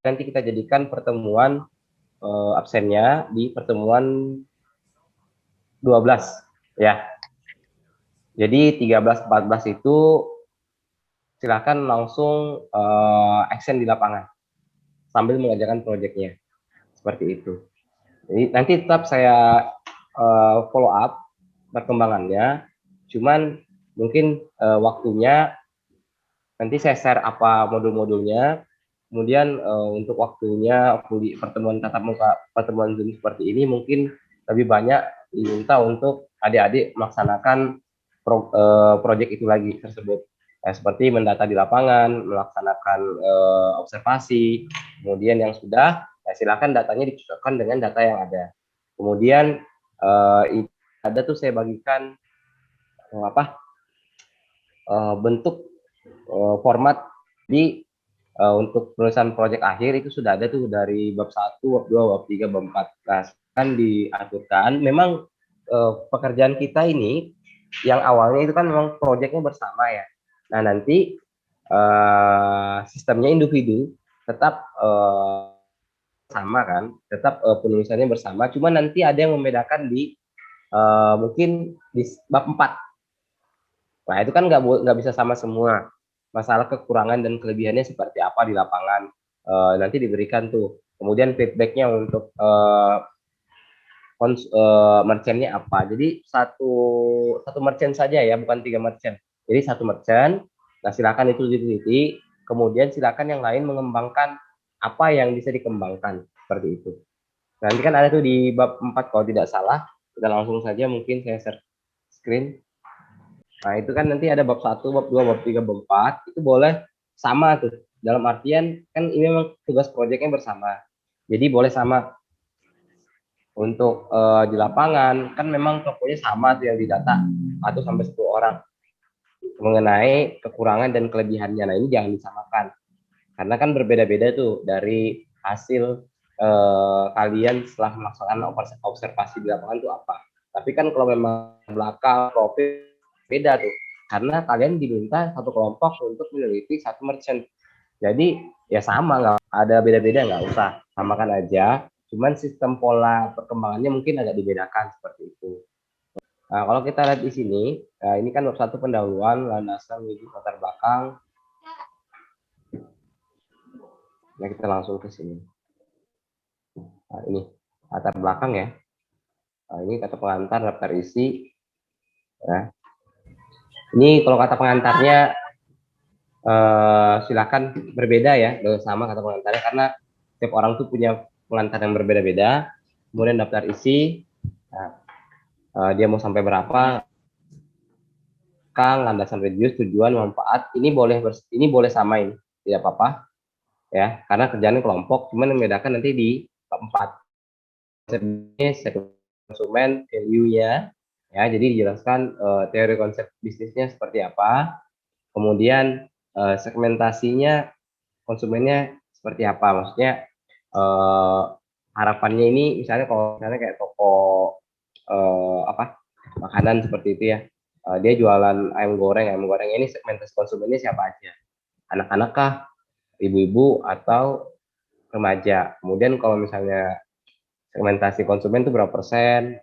nanti kita jadikan pertemuan absennya di pertemuan 12 ya. Jadi 13-14 itu silakan langsung action di lapangan sambil mengerjakan proyeknya. Seperti itu. Jadi nanti tetap saya follow up perkembangannya. Cuman mungkin waktunya nanti saya share apa modul-modulnya. Kemudian untuk waktunya di pertemuan tatap muka, pertemuan Zoom seperti ini mungkin lebih banyak diminta untuk adik-adik melaksanakan proyek itu lagi tersebut. Seperti mendata di lapangan, melaksanakan observasi, kemudian yang sudah, silakan datanya dicocokkan dengan data yang ada. Kemudian ada tuh saya bagikan bentuk format di untuk penulisan proyek akhir itu sudah ada tuh dari bab 1, bab 2, bab 3, bab 4. Nah, kan diaturkan. Memang pekerjaan kita ini yang awalnya itu kan memang proyeknya bersama ya. Nah, nanti sistemnya individu tetap sama kan, tetap penulisannya bersama. Cuma nanti ada yang membedakan di mungkin di bab 4. Nah, itu kan nggak bisa sama semua. Masalah kekurangan dan kelebihannya seperti apa di lapangan nanti diberikan tuh. Kemudian feedbacknya untuk merchantnya apa. Jadi satu merchant saja ya, bukan 3 merchant. Jadi satu merchant. Nah, silakan itu diteliti. Kemudian silakan yang lain mengembangkan apa yang bisa dikembangkan seperti itu. Nanti kan ada tuh di bab 4 kalau tidak salah. Kita langsung saja mungkin saya share screen. Nah, itu kan nanti ada bab 1, bab 2, bab 3, bab 4. Itu boleh sama tuh. Dalam artian kan ini memang tugas proyeknya bersama. Jadi boleh sama. Untuk di lapangan kan memang tokonya sama tuh yang didata 1 sampai 10 orang mengenai kekurangan dan kelebihannya. Nah, ini jangan disamakan. Karena kan berbeda-beda tuh dari hasil kalian setelah melaksanakan observasi di lapangan itu apa. Tapi kan kalau memang belakang profil beda tuh. Karena kalian diminta satu kelompok untuk meneliti satu merchant. Jadi ya sama, nggak ada beda-beda, nggak usah samakan aja. Cuman sistem pola perkembangannya mungkin agak dibedakan seperti itu. Nah, kalau kita lihat di sini, ini kan bab 1 pendahuluan, landasan, wujud, latar belakang. Nah, kita langsung ke sini. Nah, ini latar belakang ya. Nah, ini kata pengantar, daftar isi. Nah, ini kalau kata pengantarnya silakan berbeda ya, sama kata pengantarnya karena setiap orang tuh punya pengantar yang berbeda-beda. Kemudian daftar isi, nah, dia mau sampai berapa, landasan religius, tujuan, manfaat. Ini boleh samain, tidak apa-apa ya, karena kerjaan kelompok. Cuman membedakan nanti di bab 4. Konsumen, value-nya ya, jadi dijelaskan teori konsep bisnisnya seperti apa, kemudian segmentasinya konsumennya seperti apa, maksudnya harapannya ini misalnya kalau misalnya kayak toko makanan seperti itu ya, dia jualan ayam goreng ini segmentasi konsumennya siapa aja, anak-anak kah, ibu-ibu atau remaja. Kemudian kalau misalnya segmentasi konsumen itu berapa persen,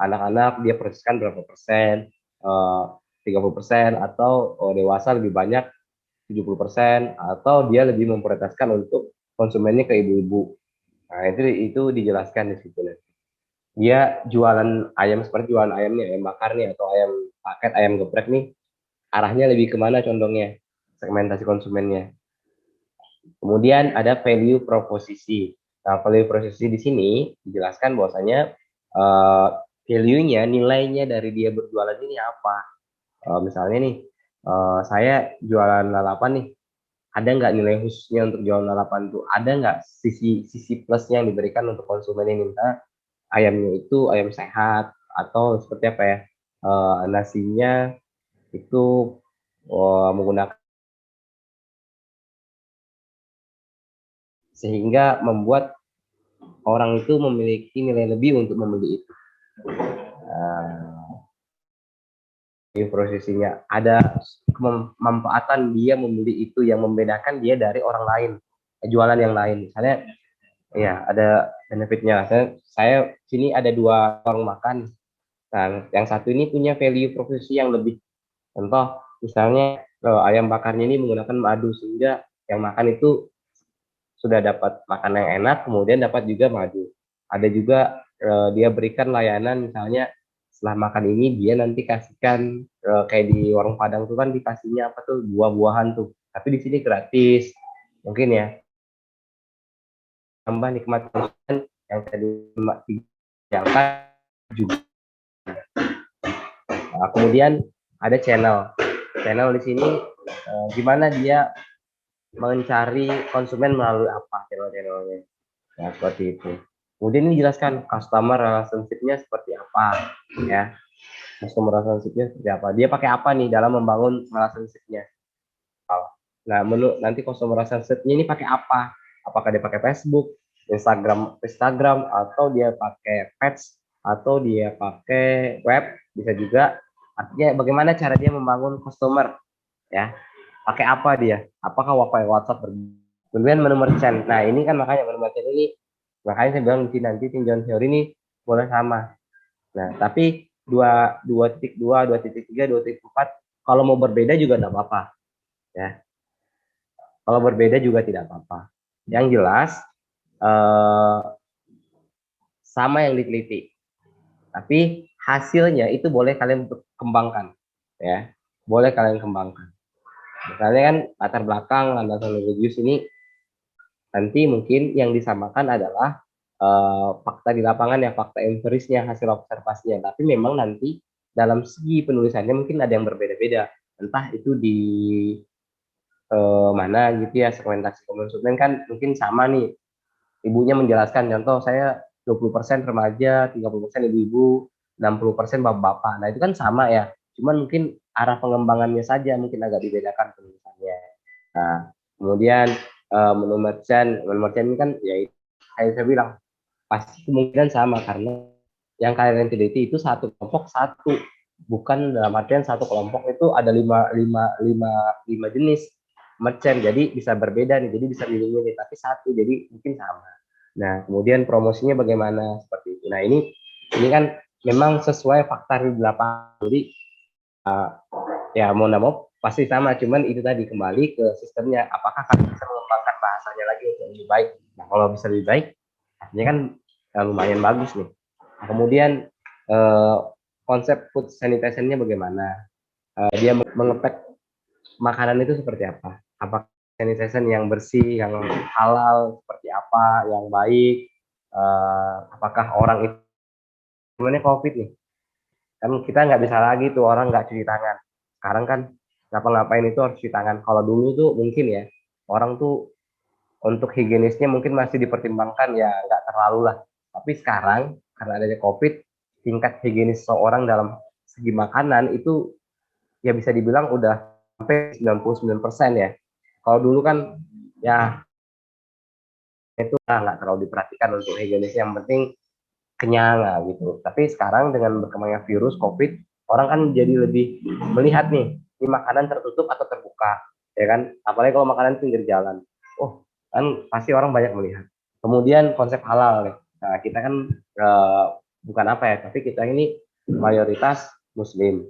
anak-anak dia proseskan berapa persen, 30%, atau dewasa lebih banyak 70%, atau dia lebih memprioritaskan untuk konsumennya ke ibu-ibu. Nah, itu dijelaskan di situ. Dia jualan ayam seperti jualan ayamnya, ayam bakar nih, atau ayam paket, ayam geprek nih, arahnya lebih kemana condongnya, segmentasi konsumennya. Kemudian ada value proposisi. Nah, value proposisi di sini dijelaskan bahwasanya value-nya, nilainya dari dia berjualan ini apa. Misalnya nih, saya jualan lalapan nih, ada nggak nilai khususnya untuk jualan lalapan itu? Ada nggak sisi plusnya yang diberikan untuk konsumen yang minta ayamnya itu ayam sehat, atau seperti apa ya, nasinya itu menggunakan, sehingga membuat orang itu memiliki nilai lebih untuk membeli itu. Prosesinya ada kemanfaatan dia membeli itu yang membedakan dia dari orang lain, jualan yang lain. Misalnya, ya ada benefitnya. Saya sini ada 2 warung makan. Nah, yang satu ini punya value profesi yang lebih. Contoh, misalnya ayam bakarnya ini menggunakan madu sehingga yang makan itu sudah dapat makan yang enak, kemudian dapat juga madu. Ada juga dia berikan layanan, misalnya setelah makan ini dia nanti kasihkan kayak di warung Padang tuh kan dikasihnya apa tuh buah-buahan tuh. Tapi di sini gratis, mungkin ya tambah nikmat konsumen yang tadi diangkat juga. Nah, kemudian ada channel di sini gimana dia mencari konsumen melalui apa channel-channelnya. Nah, seperti itu. Kemudian ini jelaskan customer relationship-nya seperti apa, ya. Customer relationship-nya seperti apa. Dia pakai apa nih dalam membangun relationship-nya. Nah, nanti customer relationship-nya ini pakai apa? Apakah dia pakai Facebook, Instagram, atau dia pakai page, atau dia pakai web, bisa juga. Artinya bagaimana cara dia membangun customer, ya. Pakai apa dia? Apakah WhatsApp? Kemudian menu merchant. Nah, ini kan makanya menu merchant ini, makanya saya bilang nanti tinjauan teori ini boleh sama. Nah, tapi 2.2, 2.3, 2.4 kalau mau berbeda juga tidak apa-apa, ya. Kalau berbeda juga tidak apa-apa. Yang jelas sama yang diteliti, tapi hasilnya itu boleh kalian kembangkan, ya. Boleh kalian kembangkan. Misalnya kan latar belakang landasan religius ini nanti mungkin yang disamakan adalah fakta di lapangan ya, fakta empirisnya, hasil observasinya. Tapi memang nanti dalam segi penulisannya mungkin ada yang berbeda-beda. Entah itu di mana gitu ya, segmentasi konsumen kan mungkin sama nih. Ibunya menjelaskan, contoh saya 20% remaja, 30% ibu-ibu, 60% bapak-bapak. Nah itu kan sama ya. Cuman mungkin arah pengembangannya saja mungkin agak dibedakan penulisannya. Nah, kemudian menu merchant ini kan ya kayak saya bilang pasti kemungkinan sama karena yang kalian teliti itu satu kelompok satu, bukan dalam artian satu kelompok itu ada lima jenis merchant, jadi bisa berbeda nih, jadi bisa dilindungi tapi satu jadi mungkin sama. Nah kemudian promosinya bagaimana seperti itu. Nah ini kan memang sesuai fakta di lapangan, jadi ya mau nggak mau pasti sama, cuman itu tadi kembali ke sistemnya, apakah kalian bisa mengembangkan bahasanya lagi untuk lebih baik. Nah kalau bisa lebih baik artinya kan lumayan bagus nih. Nah, kemudian konsep food sanitation-nya bagaimana, dia mengepek makanan itu seperti apa, apakah sanitation yang bersih, yang halal seperti apa, yang baik, apakah orang itu sebenarnya COVID nih kan kita nggak bisa lagi tuh orang nggak cuci tangan. Sekarang kan ngapa-ngapain itu harus cuci tangan. Kalau dulu tuh mungkin ya orang tuh untuk higienisnya mungkin masih dipertimbangkan ya nggak terlalu lah. Tapi sekarang karena adanya COVID, tingkat higienis seorang dalam segi makanan itu ya bisa dibilang udah sampai 99% ya. Kalau dulu kan ya itu nggak terlalu diperhatikan untuk higienisnya, yang penting kenyang lah gitu. Tapi sekarang dengan berkembangnya virus COVID, orang kan jadi lebih melihat nih, ini makanan tertutup atau terbuka, ya kan? Apalagi kalau makanan pinggir jalan, oh kan pasti orang banyak melihat. Kemudian konsep halal nih. Nah kita kan bukan apa ya, tapi kita ini mayoritas Muslim.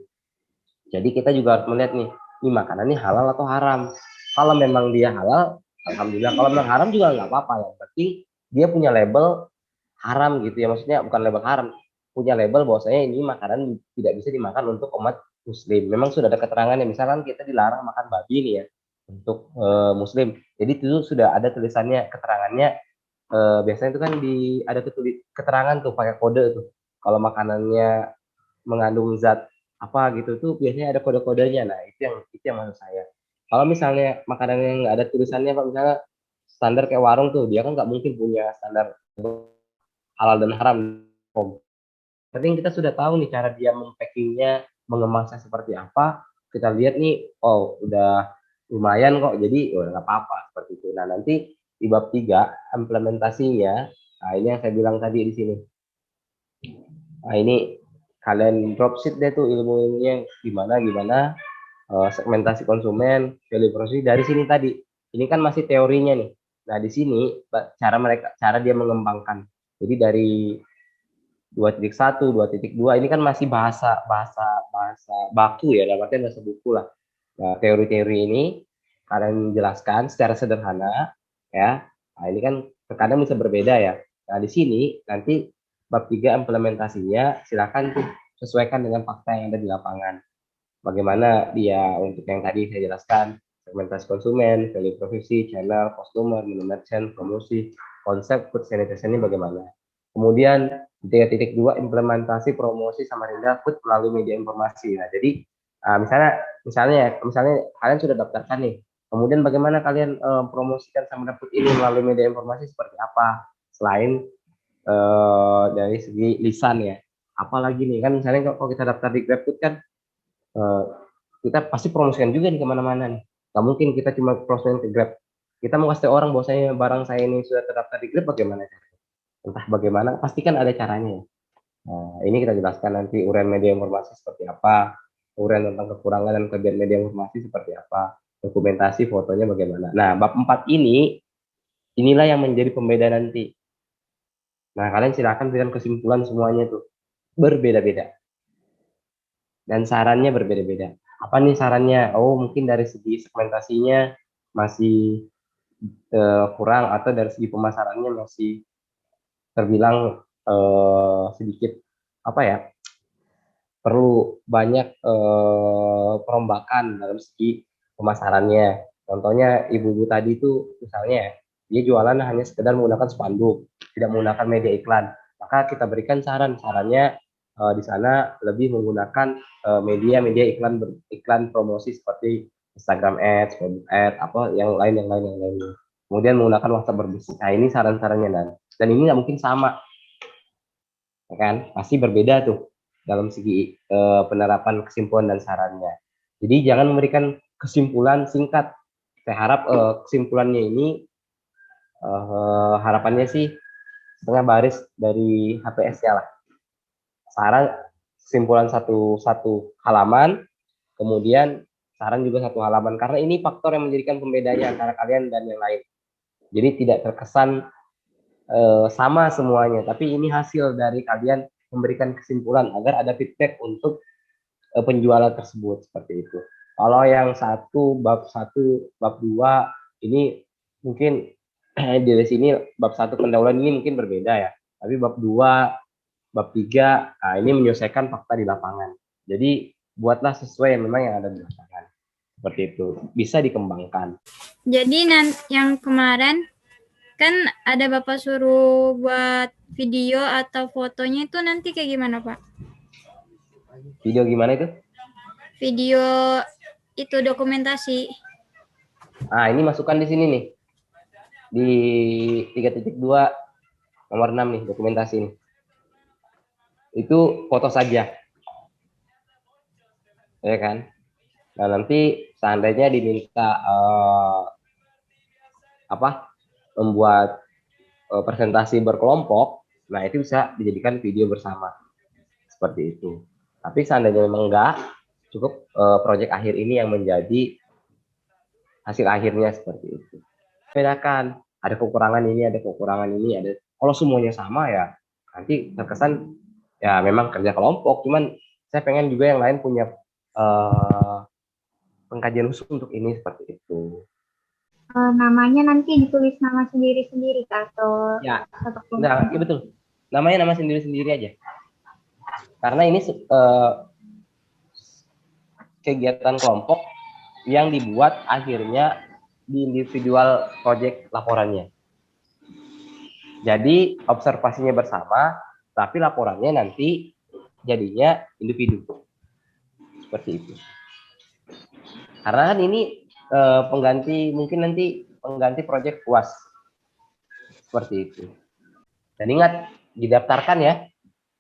Jadi kita juga harus melihat nih, ini makanan ini halal atau haram. Kalau memang dia halal, alhamdulillah. Kalau memang haram juga nggak apa-apa. Yang penting dia punya label haram gitu ya, maksudnya bukan label haram, punya label bahwasanya ini makanan tidak bisa dimakan untuk umat muslim. Memang sudah ada keterangannya, misalkan kita dilarang makan babi nih ya untuk muslim, jadi itu sudah ada tulisannya, keterangannya. Biasanya itu kan ada keterangan tuh pakai kode tuh, kalau makanannya mengandung zat apa gitu tuh biasanya ada kode-kodenya. Nah itu yang maksud saya. Kalau misalnya makanan yang nggak ada tulisannya, Pak, misalnya standar kayak warung tuh, dia kan nggak mungkin punya standar halal dan haram. Penting kita sudah tahu nih cara dia mempackingnya, mengemasnya seperti apa. Kita lihat nih, oh udah lumayan kok, jadi oh, nggak apa-apa seperti itu. Nah nanti di bab 3 implementasinya, nah ini yang saya bilang tadi di sini. Nah ini kalian dropship deh tuh ilmu-ilmunya gimana. segmentasi konsumen, value proposition dari sini tadi. Ini kan masih teorinya nih. Nah, di sini cara dia mengembangkan. Jadi dari 2.1, 2.2 ini kan masih bahasa bahasa bahasa baku ya, dalam artian bahasa buku lah. Nah, teori-teori ini kalian jelaskan secara sederhana ya. Nah, ini kan terkadang bisa berbeda ya. Nah, di sini nanti bab 3 implementasinya silakan tuh sesuaikan dengan fakta yang ada di lapangan. Bagaimana dia untuk yang tadi saya jelaskan, segmentasi konsumen, value proposition, channel, customer, menu merchant, promosi, konsep food sanitation ini bagaimana. Kemudian 3.2 implementasi promosi Samarinda Food melalui media informasi. Nah, jadi misalnya kalian sudah daftarkan nih. Kemudian bagaimana kalian promosikan Samarinda Food ini melalui media informasi seperti apa? Selain dari segi lisan ya. Apalagi nih kan misalnya kalau kita daftar di GrabFood kan kita pasti promosikan juga nih kemana-mana nih. Gak mungkin kita cuma promosikan ke Grab. Kita mau kasih orang bahwasanya barang saya ini sudah terdaftar di Grab bagaimana caranya? Entah bagaimana, pasti kan ada caranya. Nah, ini kita jelaskan nanti uraian media informasi seperti apa, uraian tentang kekurangan dan kelebihan media informasi seperti apa, dokumentasi fotonya bagaimana. Nah, bab 4 ini, inilah yang menjadi pembeda nanti. Nah, kalian silakan berikan kesimpulan semuanya tuh. Berbeda-beda. Dan sarannya berbeda-beda. Apa nih sarannya? Oh, mungkin dari segi segmentasinya masih kurang atau dari segi pemasarannya masih terbilang sedikit apa ya? Perlu banyak perombakan dalam segi pemasarannya. Contohnya ibu-ibu tadi itu misalnya dia jualan hanya sekedar menggunakan spanduk, tidak menggunakan media iklan. Maka kita berikan sarannya di sana lebih menggunakan media iklan promosi seperti Instagram Ads, Facebook Ads, apa yang lain. Kemudian menggunakan WhatsApp berbisnis. Nah, ini saran-sarannya dan ini nggak mungkin sama, ya kan? Pasti berbeda tuh dalam segi penerapan kesimpulan dan sarannya. Jadi jangan memberikan kesimpulan singkat. Saya harap kesimpulannya ini harapannya sih setengah baris dari HPS-nya lah. Saran kesimpulan satu halaman, kemudian saran juga satu halaman. Karena ini faktor yang menjadikan pembedanya antara kalian dan yang lain. Jadi tidak terkesan sama semuanya, tapi ini hasil dari kalian memberikan kesimpulan agar ada feedback untuk penjualan tersebut seperti itu. Kalau yang satu, bab dua ini mungkin dari sini bab satu pendahuluan ini mungkin berbeda ya. Tapi bab dua, bab tiga, nah ini menyelesaikan fakta di lapangan. Jadi buatlah sesuai yang memang yang ada di lapangan. Seperti itu. Bisa dikembangkan. Jadi yang kemarin kan ada Bapak suruh buat video atau fotonya itu nanti kayak gimana, Pak? Video gimana itu? Video itu dokumentasi. Nah, ini masukkan di sini nih. Di 3.2 nomor 6 nih dokumentasi ini. Itu foto saja. Ya kan? Nah, nanti seandainya diminta membuat presentasi berkelompok, nah itu bisa dijadikan video bersama. Seperti itu. Tapi seandainya memang enggak, cukup proyek akhir ini yang menjadi hasil akhirnya seperti itu. Bedakan, ada kekurangan ini, ada. Kalau semuanya sama ya, nanti terkesan ya memang kerja kelompok. Cuman saya pengen juga yang lain punya pengkajian khusus untuk ini seperti itu. Namanya nanti ditulis nama sendiri-sendiri atau ya, nah, ya betul. Namanya nama sendiri-sendiri aja. Karena ini kegiatan kelompok yang dibuat akhirnya di individual project laporannya. Jadi observasinya bersama, tapi laporannya nanti jadinya individu. Seperti itu. Karena kan ini mungkin nanti pengganti project UAS. Seperti itu. Dan ingat, didaftarkan ya.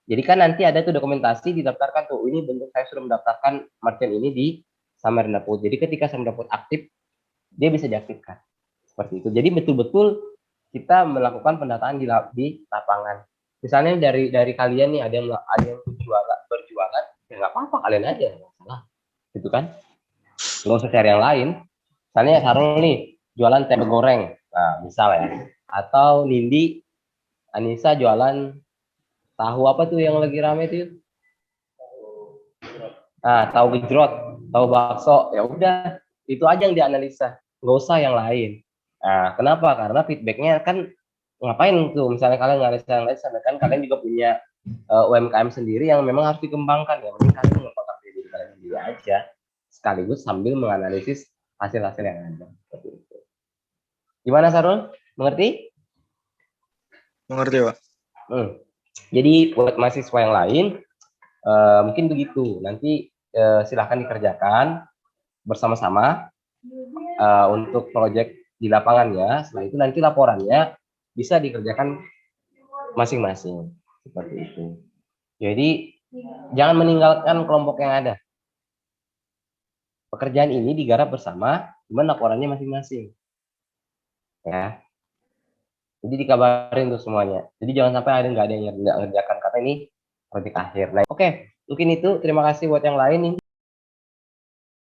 Jadi kan nanti ada tuh dokumentasi didaftarkan tuh. Ini bentuk saya sudah mendaftarkan merchant ini di Samarinda Food. Jadi ketika Samarinda Food aktif, dia bisa diaktifkan. Seperti itu. Jadi betul-betul kita melakukan pendataan di lapangan. Misalnya dari kalian nih ada yang berjualan, ya nggak apa-apa kalian aja, nggak salah, gitu kan? nggak usah cari yang lain. Misalnya Sarul nih jualan tempe goreng, nah misal ya, atau Nindi Anissa jualan tahu apa tuh yang lagi rame tuh? Nah, tahu gejrot, tahu bakso, ya udah itu aja yang dianalisa, nggak usah yang lain. Nah, kenapa? Karena feedbacknya kan ngapain tuh? Misalnya kalian nganalisa yang lain, kan kalian juga punya UMKM sendiri yang memang harus dikembangkan ya. Mending kalian mengembangkan diri kalian sendiri aja, sekaligus sambil menganalisis hasil-hasil yang ada. Seperti itu. Gimana Sarul? Mengerti? Mengerti, Pak. Jadi buat mahasiswa yang lain mungkin begitu. Nanti silahkan dikerjakan bersama-sama untuk proyek di lapangannya. Setelah itu nanti laporannya bisa dikerjakan masing-masing. Seperti itu. Jadi jangan meninggalkan kelompok yang ada. Pekerjaan ini digarap bersama, cuman laporannya masing-masing. Ya. Jadi dikabarin tuh semuanya. Jadi jangan sampai ada nggak ada yang nggak ngerjakan karena ini proyek akhir. Nah, oke, mungkin itu. Terima kasih buat yang lain.